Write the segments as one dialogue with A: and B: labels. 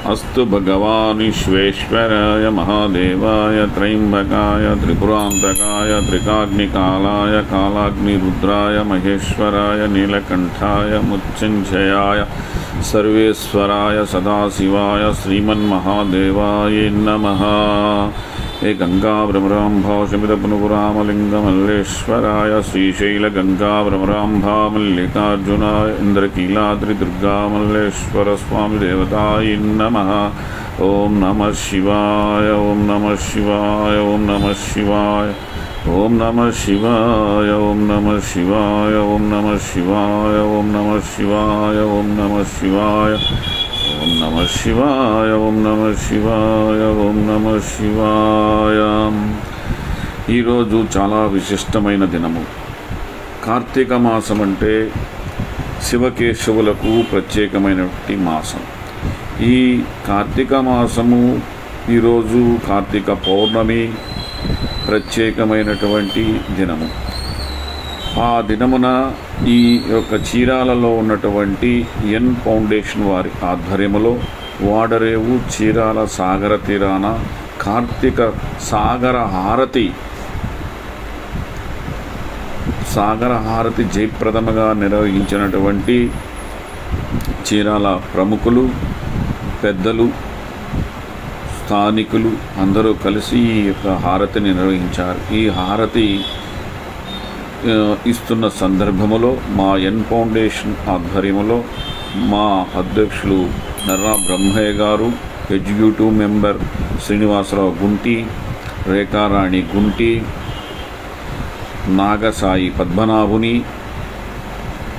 A: अस्तु भगवान् विश्वेश्वराय महादेवाय त्रयंबकाय त्रिपुरांतकाय त्रिकाग्निकालाय कालाग्निरुद्राय महेश्वराय नीलकंठाय मुच्चंजयाय सर्वेश्वराय सदाशिवाय श्रीमन्महादेवाय नमः। हे गंगा भ्रमरांभा शमितपुनुपुरामलिंगमल्लेश्वराय श्रीशैल गंगा भ्रमरांभा मल्लिकार्जुनाय इंद्रकीलाद्रिदुर्गा मल्लेश्वर स्वामी देवताय नमः। ओम नमः शिवाय ओम नमः शिवाय ओम नमः शिवाय ओम नमः शिवाय ओम नमः शिवाय ओम नमः शिवाय ओम नमः शिवाय ओम नमः शिवाय ओम नमः शिवाय ओम नमः शिवाय ओम नमः शिवाय। ఈ రోజు చాలా విశిష్టమైన దినము। కార్తీక మాసం అంటే శివకేశవులకు ప్రత్యేకమైనటువంటి మాసం। ఈ కార్తీక మాసము ఈరోజు కార్తీక పౌర్ణమి ప్రత్యేకమైనటువంటి దినము। ఆ దినమున ఈ యొక్క చీరాలలో ఉన్నటువంటి ఎన్ ఫౌండేషన్ వారి ఆధ్వర్యములో వాడరేవు చీరాల సాగర తీరాన కార్తీక సాగర హారతి జయప్రదముగా నిర్వహించినటువంటి చీరాల ప్రముఖులు పెద్దలు స్థానికులు అందరూ కలిసి ఈ యొక్క హారతిని నిర్వహించారు। ఈ హారతి ఇస్తున్న సందర్భములో మా ఎన్ ఫౌండేషన్ ఆధ్వర్యంలో మా అధ్యక్షులు నర్రా బ్రహ్మయ్య గారు, executive member Srinivasarao Gunti, Rekharani Gunti, Nagasai Padmanabhuni,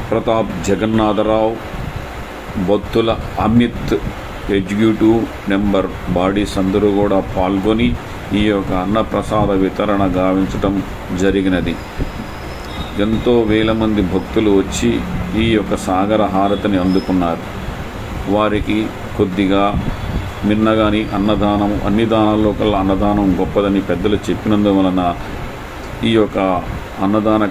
A: Pratap Jagannatharao, Bottula Amit, executive member bodies అందరూ కూడా పాల్గొని ఈ యొక్క అన్నప్రసాద వితరణ గావించటం జరిగినది। ఎంతో వేల మంది భక్తులు వచ్చి ఈ యొక్క సాగర హారతిని అందుకున్నారు। వారికి కొద్దిగా మిన్నగాని అన్నదానం, అన్ని దానాల్లో కల్లా అన్నదానం గొప్పదని పెద్దలు చెప్పినందువలన ఈ యొక్క అన్నదాన